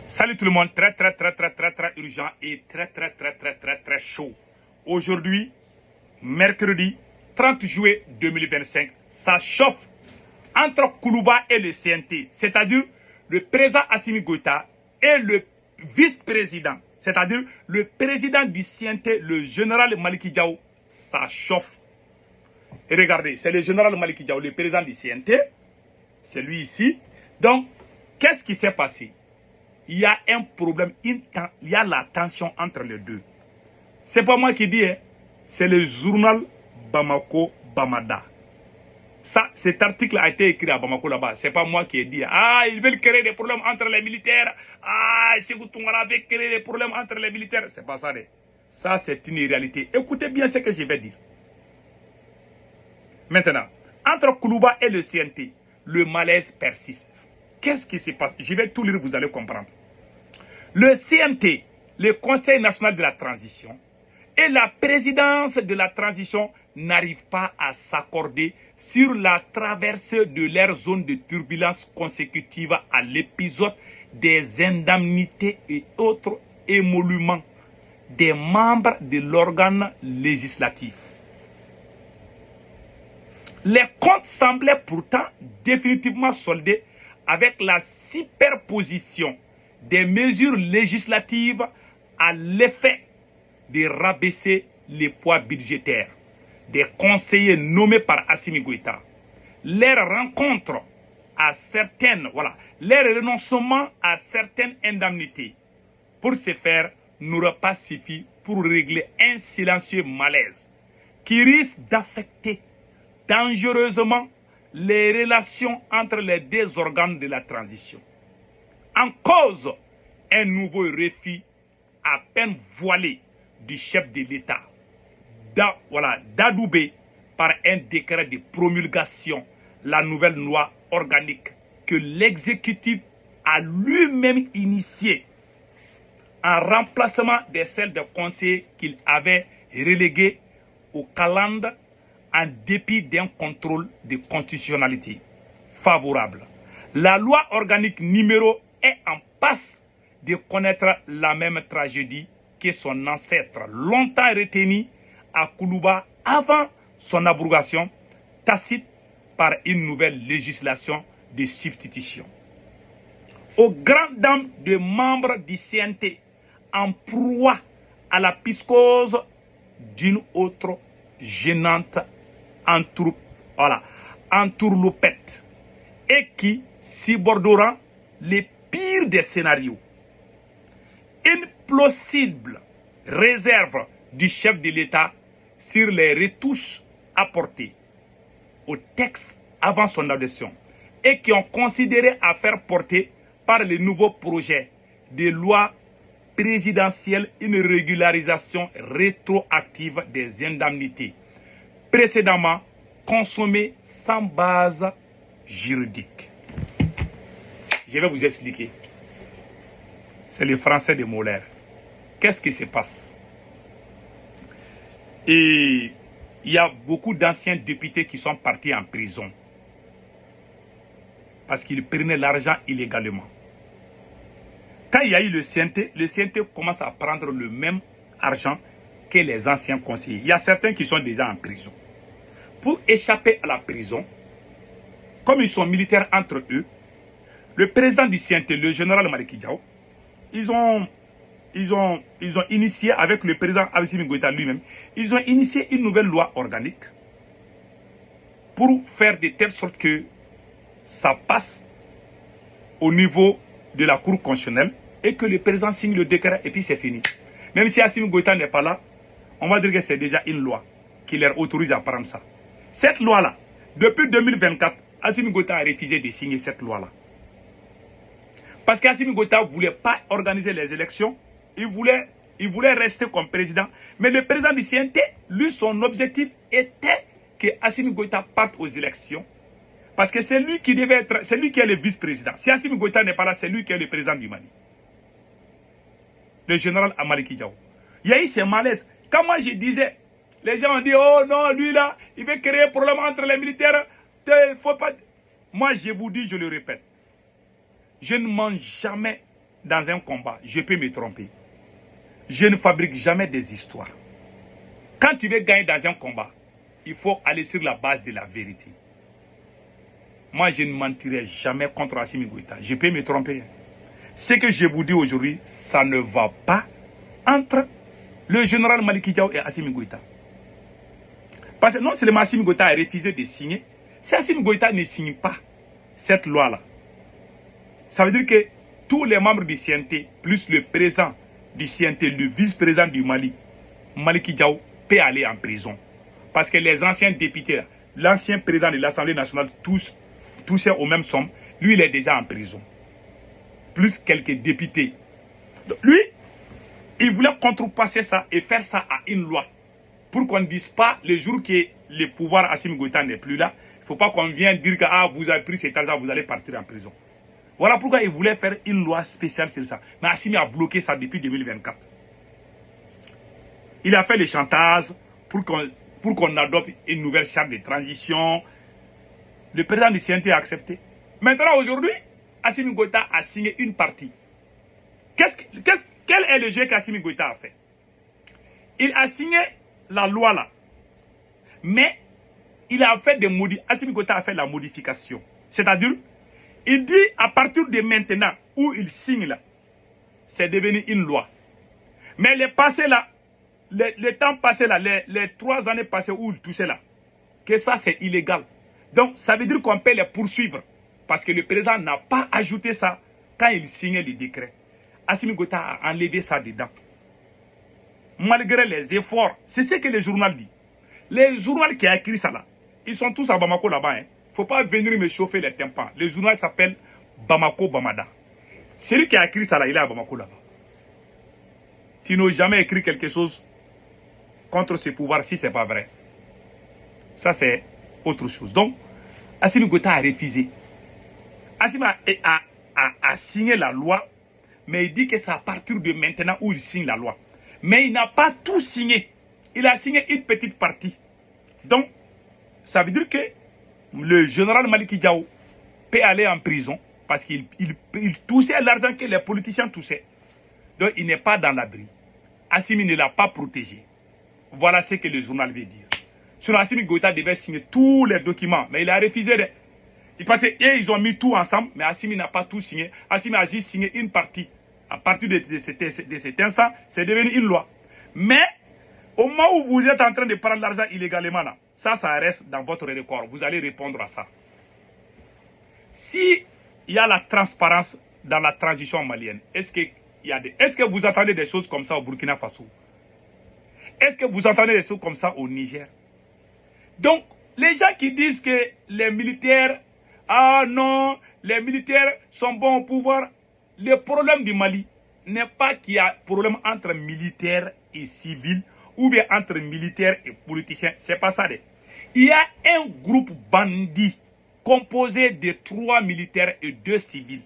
Salut tout le monde, très urgent et très chaud. Aujourd'hui, mercredi 30 juillet 2025, ça chauffe entre Koulouba et le CNT, c'est-à-dire le président Assimi Goïta et le vice-président, c'est-à-dire le président du CNT, le général Maliki Diaw, ça chauffe. Et regardez, c'est le général Maliki Diaw, le président du CNT, c'est lui ici. Donc, qu'est-ce qui s'est passé? Il y a un problème, il y a la tension entre les deux. C'est pas moi qui dis, hein, c'est le journal Bamako Bamada. Ça, cet article a été écrit à Bamako là-bas. C'est pas moi qui ai dit. Ah, ils veulent créer des problèmes entre les militaires. Ah, Sékou Toungara veut créer des problèmes entre les militaires. C'est pas ça. Ça, c'est une réalité. Écoutez bien ce que je vais dire. Maintenant, entre Koulouba et le CNT, le malaise persiste. Qu'est-ce qui se passe? Je vais tout lire, vous allez comprendre. Le CNT, le Conseil national de la transition, et la présidence de la transition n'arrivent pas à s'accorder sur la traversée de leur zone de turbulence consécutive à l'épisode des indemnités et autres émoluments des membres de l'organe législatif. Les comptes semblaient pourtant définitivement soldés avec la superposition des mesures législatives à l'effet de rabaisser les poids budgétaires des conseillers nommés par Assimi Goïta, leur rencontre à certaines, leur renoncement à certaines indemnités pour ce faire n'aura pas suffi pour régler un silencieux malaise qui risque d'affecter dangereusement les relations entre les deux organes de la transition. En cause, un nouveau refus à peine voilé du chef de l'État, d'adoubé par un décret de promulgation la nouvelle loi organique que l'exécutif a lui-même initiée en remplacement de celle de conseillers qu'il avait reléguée au calende en dépit d'un contrôle de constitutionnalité favorable. La loi organique numéro est en passe de connaître la même tragédie que son ancêtre longtemps retenu à Koulouba avant son abrogation tacite par une nouvelle législation de substitution. Aux grandes dames des membres du CNT en proie à la psychose d'une autre gênante entourloupette et qui subordonnera les pires des scénarios. Une plausible réserve du chef de l'État sur les retouches apportées au texte avant son adoption et qui ont considéré à faire porter par le nouveau projet de loi présidentielle une régularisation rétroactive des indemnités précédemment consommées sans base juridique. Je vais vous expliquer. C'est le français de Molaire. Qu'est-ce qui se passe? Et il y a beaucoup d'anciens députés qui sont partis en prison parce qu'ils prenaient l'argent illégalement. Quand il y a eu le CNT commence à prendre le même argent que les anciens conseillers. Il y a certains qui sont déjà en prison. Pour échapper à la prison, comme ils sont militaires entre eux, le président du CNT, le général Maliki Diaw, ils ont initié avec le président Assimi Goïta lui-même, ils ont initié une nouvelle loi organique pour faire de telle sorte que ça passe au niveau de la Cour constitutionnelle et que le président signe le décret et puis c'est fini. Même si Assimi Goïta n'est pas là, on va dire que c'est déjà une loi qui leur autorise à prendre ça. Cette loi-là, depuis 2024, Assimi Goïta a refusé de signer cette loi-là. Parce qu'Assimi Goïta ne voulait pas organiser les élections, il voulait rester comme président. Mais le président du CNT, lui, son objectif était que Assimi Goïta parte aux élections. Parce que c'est lui qui devait être, c'est lui qui est le vice-président. Si Assimi Goïta n'est pas là, c'est lui qui est le président du Mali. Le général Maliki Diaw. Il y a eu ces malaises. Quand moi je disais, les gens ont dit, oh non, lui là, il veut créer un problème entre les militaires. Il faut pas. Moi je vous dis, je le répète. Je ne mens jamais dans un combat, je peux me tromper. Je ne fabrique jamais des histoires. Quand tu veux gagner dans un combat, il faut aller sur la base de la vérité. Moi, je ne mentirai jamais contre Assimi Goïta. Je peux me tromper. Ce que je vous dis aujourd'hui, ça ne va pas entre le général Maliki Diaw et Assimi Goïta. Parce que non seulement Assimi Goïta a refusé de signer, si Assimi Goïta ne signe pas cette loi-là, ça veut dire que tous les membres du CNT, plus le président du CNT, le vice-président du Mali, Maliki Diaw, peut aller en prison. Parce que les anciens députés, l'ancien président de l'Assemblée nationale, tous aux mêmes sommes, lui, il est déjà en prison. Plus quelques députés. Donc, lui, il voulait contrepasser ça et faire ça à une loi. Pour qu'on ne dise pas, le jour que le pouvoir Assimi Goïta n'est plus là, il ne faut pas qu'on vienne dire que ah, vous avez pris cet argent, vous allez partir en prison. Voilà pourquoi il voulait faire une loi spéciale sur ça. Mais Assimi a bloqué ça depuis 2024. Il a fait les chantages pour qu'on adopte une nouvelle charte de transition. Le président du CNT a accepté. Maintenant, aujourd'hui, Assimi Goïta a signé une partie. Quel est le jeu qu'Assimi Goïta a fait? Il a signé la loi là. Mais il a fait des modifications. Assimi Goïta a fait la modification. C'est-à-dire, il dit à partir de maintenant où il signe là, c'est devenu une loi. Mais le passé là, le temps passé là, les 3 années passées où il touchait là, que ça c'est illégal. Donc ça veut dire qu'on peut les poursuivre. Parce que le président n'a pas ajouté ça quand il signait le décret. Assimi Goïta a enlevé ça dedans. Malgré les efforts, c'est ce que le journal dit. Les journaux qui a écrit ça là, ils sont tous à Bamako là-bas. Il ne faut pas venir me chauffer les tympans. Le journal s'appelle Bamako Bamada. Celui qui a écrit ça là, il est à Bamako là-bas. Tu n'as jamais écrit quelque chose contre ce pouvoir si ce n'est pas vrai. Ça c'est autre chose. Donc, Assimi Goïta a refusé. Assimi a signé la loi, mais il dit que c'est à partir de maintenant où il signe la loi. Mais il n'a pas tout signé. Il a signé une petite partie. Donc, ça veut dire que le général Maliki Diaw peut aller en prison parce qu'il touchait l'argent que les politiciens touchaient. Donc, il n'est pas dans l'abri. Assimi ne l'a pas protégé. Voilà ce que le journal veut dire. Sinon, Assimi Goïta devait signer tous les documents, mais il a refusé de... Parce qu'ils ont mis tout ensemble, mais Assimi n'a pas tout signé. Assimi a juste signé une partie. À partir de cet instant, c'est devenu une loi. Mais, au moment où vous êtes en train de prendre l'argent illégalement, là, ça reste dans votre record. Vous allez répondre à ça. Si il y a la transparence dans la transition malienne, est-ce que vous attendez des choses comme ça au Burkina Faso? Est-ce que vous entendez des choses comme ça au Niger? Donc, les gens qui disent que les militaires, ah non, les militaires sont bons au pouvoir, le problème du Mali n'est pas qu'il y a problème entre militaires et civils ou bien entre militaires et politiciens. C'est pas ça. Il y a un groupe bandit composé de 3 militaires et 2 civils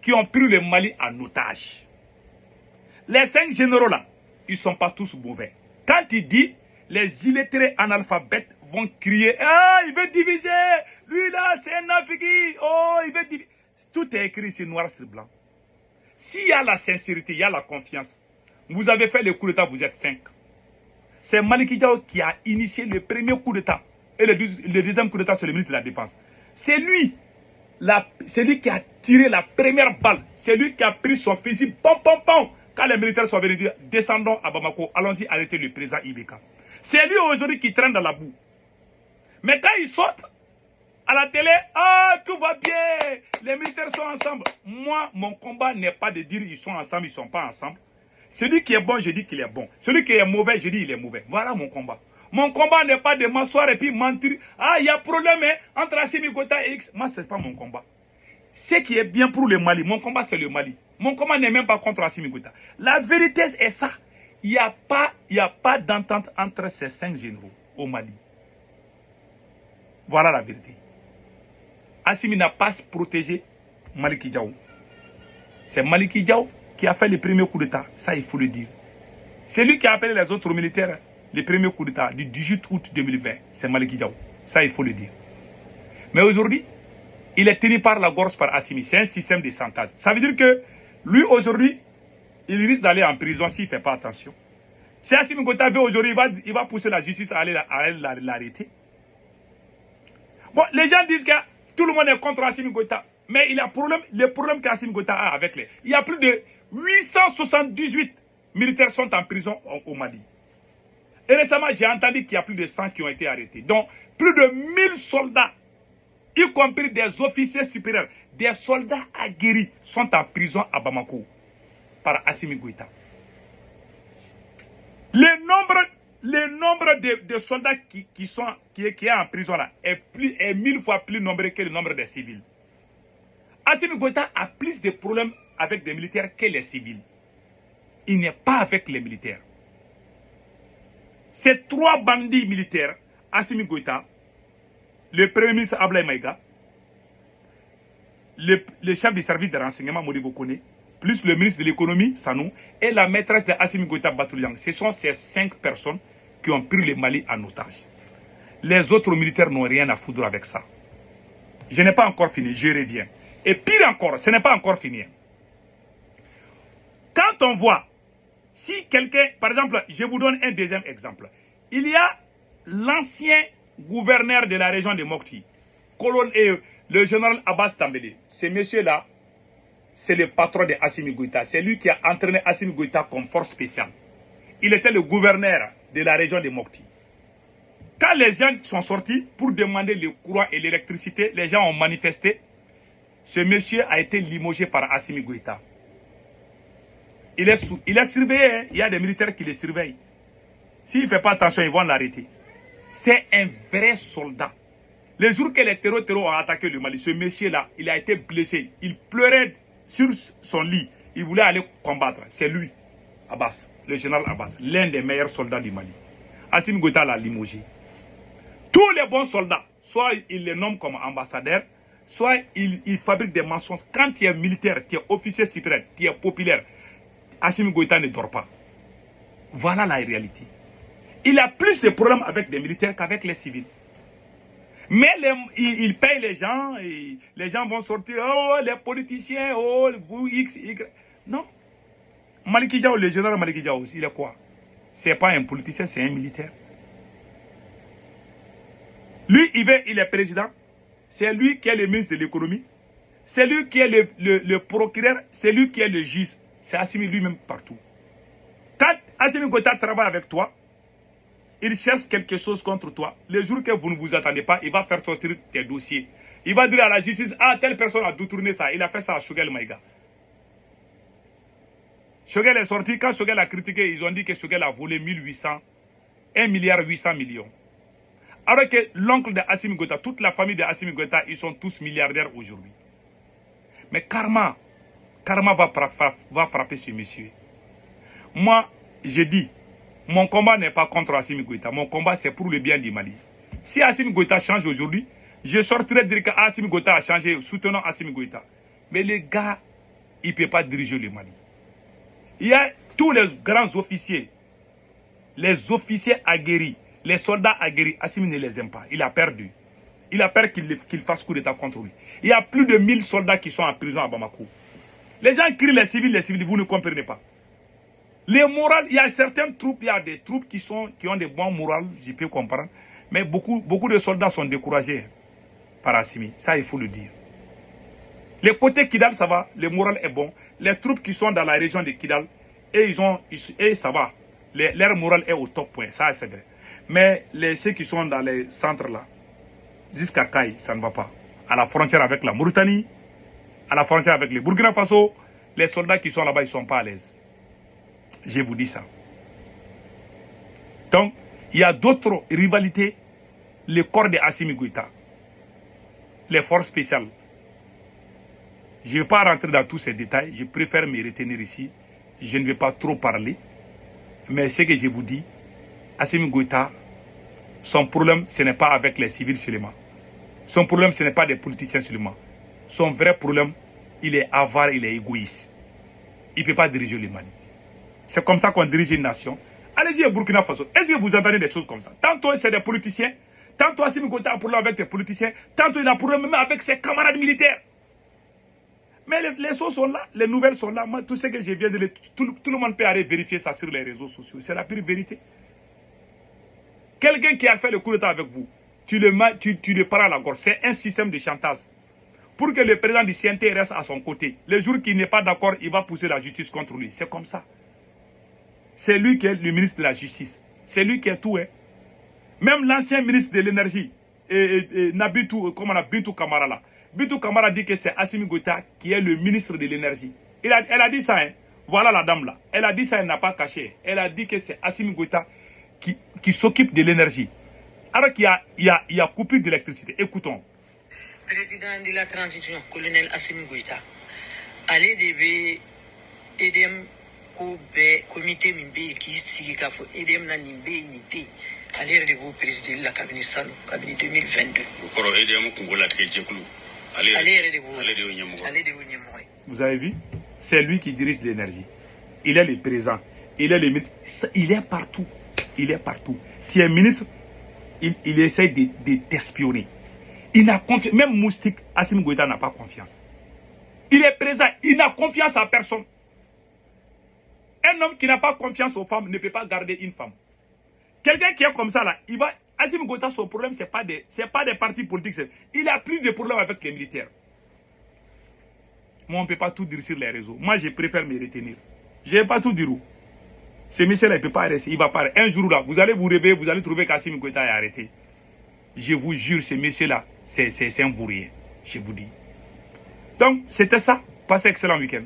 qui ont pris le Mali en otage. Les 5 généraux là, ils ne sont pas tous mauvais. Quand il dit, les illettrés analphabètes vont crier, ah, il veut diviser, lui là, c'est un Afrique, oh, il veut diviser. Tout est écrit sur noir sur blanc. S'il y a la sincérité, il y a la confiance. Vous avez fait le coup d'État, vous êtes 5. C'est Maliki Diaw qui a initié le premier coup d'État. Et le deuxième coup d'État, c'est le ministre de la Défense. C'est lui qui a tiré la première balle. C'est lui qui a pris son fusil, pom, pom, pom. Quand les militaires sont venus dire, descendons à Bamako, allons-y arrêter le président Ibeka. C'est lui aujourd'hui qui traîne dans la boue. Mais quand ils sortent à la télé, ah, tout va bien, les militaires sont ensemble. Moi, mon combat n'est pas de dire ils sont ensemble, ils ne sont pas ensemble. Celui qui est bon, je dis qu'il est bon. Celui qui est mauvais, je dis qu'il est mauvais. Voilà mon combat. Mon combat n'est pas de m'asseoir et puis mentir. Ah, il y a problème entre Assimi Goïta et X. Moi, ce n'est pas mon combat. Ce qui est bien pour le Mali, mon combat, c'est le Mali. Mon combat n'est même pas contre Assimi Goïta. La vérité est ça. Il n'y a pas d'entente entre ces 5 généraux au Mali. Voilà la vérité. Assimi n'a pas protégé Maliki Diaw. C'est Maliki Diaw qui a fait le premier coup d'État. Ça, il faut le dire. C'est lui qui a appelé les autres militaires. Le premier coup d'État du 18 août 2020. C'est Maliki Diaw. Ça, il faut le dire. Mais aujourd'hui, il est tenu par la gorge par Assimi. C'est un système de chantage. Ça veut dire que Lui, aujourd'hui, il risque d'aller en prison s'il ne fait pas attention. Si Assimi Goïta veut aujourd'hui, il va pousser la justice à aller l'arrêter. Bon, les gens disent que tout le monde est contre Assimi Goïta. Mais il y a le problème qu'Assimi Goïta a avec les... Il y a plus de 878 militaires sont en prison au Mali. Et récemment, j'ai entendu qu'il y a plus de 100 qui ont été arrêtés. Donc, plus de 1000 soldats, y compris des officiers supérieurs, des soldats aguerris, sont en prison à Bamako par Assimi Goïta. Le nombre de soldats qui est en prison là est 1000 fois plus nombreux que le nombre des civils. Assimi Goïta a plus de problèmes avec des militaires que les civils. Il n'est pas avec les militaires. Ces trois bandits militaires, Assimi Goïta, le premier ministre Ablaye Maïga, le chef du service de renseignement Modibo Kone, plus le ministre de l'économie Sanou et la maîtresse de Assimi Goïta Batouriang. Ce sont ces 5 personnes qui ont pris le Mali en otage. Les autres militaires n'ont rien à foutre avec ça. Je n'ai pas encore fini, je reviens. Et pire encore, ce n'est pas encore fini. Quand on voit, si quelqu'un, par exemple, je vous donne un deuxième exemple. Il y a l'ancien gouverneur de la région de Mopti, le général Abbas Tambélé. Ce monsieur-là, c'est le patron de Assimi Goïta. C'est lui qui a entraîné Assimi Goïta comme force spéciale. Il était le gouverneur de la région de Mopti. Quand les gens sont sortis pour demander le courant et l'électricité, les gens ont manifesté. Ce monsieur a été limogé par Assimi Goïta. Il est surveillé, hein. Il y a des militaires qui le surveillent. S'il ne fait pas attention, ils vont l'arrêter. C'est un vrai soldat. Le jour que les terroristes ont attaqué le Mali, ce monsieur-là, il a été blessé. Il pleurait sur son lit. Il voulait aller combattre. C'est lui, Abbas, le général Abbas, l'un des meilleurs soldats du Mali. Assimi Goïta l'a limogé. Tous les bons soldats, soit il les nomme comme ambassadeurs, soit il fabrique des mensonges. Quand tu es militaire, tu es officier supérieur, tu es populaire, Assimi Goïta ne dort pas. Voilà la réalité. Il a plus de problèmes avec des militaires qu'avec les civils. Mais il paye les gens, et les gens vont sortir, oh, les politiciens, oh, vous, X, Y. Non. Maliki Diao, le général Maliki Diao, il est quoi? C'est pas un politicien, c'est un militaire. Lui, il est président. C'est lui qui est le ministre de l'économie. C'est lui qui est le procureur. C'est lui qui est le juge. C'est Assimi lui-même partout. Quand Assimi Goïta travaille avec toi, il cherche quelque chose contre toi. Le jour que vous ne vous attendez pas, il va faire sortir tes dossiers. Il va dire à la justice, ah, telle personne a détourné ça. Il a fait ça à Choguel Maïga. Choguel est sorti. Quand Choguel a critiqué, ils ont dit que Choguel a volé 1 milliard 800 millions. Alors que l'oncle de Assimi Goïta, toute la famille de Assimi Goïta, ils sont tous milliardaires aujourd'hui. Mais karma va frapper ce monsieur. Moi, je dis, mon combat n'est pas contre Assimi Goïta. Mon combat, c'est pour le bien du Mali. Si Assimi Goïta change aujourd'hui, je sortirai dire que Assimi Goïta a changé, soutenons Assimi Goïta. Mais les gars, il ne peut pas diriger le Mali. Il y a tous les grands officiers, les officiers aguerris, les soldats aguerris. Assimi ne les aime pas. Il a perdu. Il a peur qu'il fasse coup d'état contre lui. Il y a plus de 1000 soldats qui sont en prison à Bamako. Les gens crient les civils, vous ne comprenez pas. Les morales, il y a certaines troupes, il y a des troupes qui ont des bons morales, je peux comprendre. Mais beaucoup de soldats sont découragés par Assimi. Ça, il faut le dire. Les côtés Kidal, ça va, le moral est bon. Les troupes qui sont dans la région de Kidal, et ça va. Leur moral est au top point, ça c'est vrai. Mais ceux qui sont dans les centres là, jusqu'à Kaï, ça ne va pas. À la frontière avec la Mauritanie, à la frontière avec le Burkina Faso, les soldats qui sont là-bas, ils ne sont pas à l'aise. Je vous dis ça. Donc, il y a d'autres rivalités. Le corps de Assimi Goïta, les forces spéciales. Je ne vais pas rentrer dans tous ces détails. Je préfère me retenir ici. Je ne vais pas trop parler. Mais ce que je vous dis, Assimi Goïta, son problème, ce n'est pas avec les civils seulement. Son problème, ce n'est pas des politiciens seulement. Son vrai problème, il est avare, il est égoïste. Il ne peut pas diriger le Mali. C'est comme ça qu'on dirige une nation. Allez-y au Burkina Faso. Est-ce que vous entendez des choses comme ça? Tantôt, c'est des politiciens. Tantôt, Assimi Goïta a problème avec des politiciens. Tantôt, il a problème même avec ses camarades militaires. Mais les choses sont là, les nouvelles sont là. Moi, tout ce que je viens de dire, tout le monde peut aller vérifier ça sur les réseaux sociaux. C'est la pure vérité. Quelqu'un qui a fait le coup d'état avec vous, tu le prends à la gorge. C'est un système de chantage. Pour que le président du CNT reste à son côté. Le jour qu'il n'est pas d'accord, il va pousser la justice contre lui. C'est comme ça. C'est lui qui est le ministre de la Justice. C'est lui qui est tout. Hein. Même l'ancien ministre de l'Énergie, Bintou Kamara là. Bintou Kamara dit que c'est Assimi Goïta qui est le ministre de l'Énergie. Elle a dit ça. Hein. Voilà la dame là. Elle a dit ça, elle n'a pas caché. Elle a dit que c'est Assimi Goïta qui s'occupe de l'énergie. Alors qu'il y a coupure d'électricité. Écoutons. Président de la transition, colonel Assimi Goïta, allez de EDM comité Mimbe qui signe EDM na Nimbe Nité, allez de vous présider la cabinet Salo, cabinet 2022. Vous avez vu? C'est lui qui dirige l'énergie. Il est le président. Il est le ministre. Il est partout. Il est partout. Tu es ministre, il essaie de t'espionner. Il n'a confiance. Même Moustique, Assimi Goïta n'a pas confiance. Il est présent. Il n'a confiance à personne. Un homme qui n'a pas confiance aux femmes ne peut pas garder une femme. Quelqu'un qui est comme ça là, il va. Assimi Goïta, son problème, ce n'est pas des partis politiques. Il a plus de problèmes avec les militaires. Moi, on ne peut pas tout dire sur les réseaux. Moi, je préfère me retenir. Je ne vais pas tout dire où. Ce monsieur-là, il ne peut pas rester. Il va pas. Un jour là, vous allez vous réveiller, vous allez trouver qu'Assimi Goïta est arrêté. Je vous jure, ce monsieur-là, c'est un vaurien. Je vous dis. Donc, c'était ça. Passez un excellent week-end.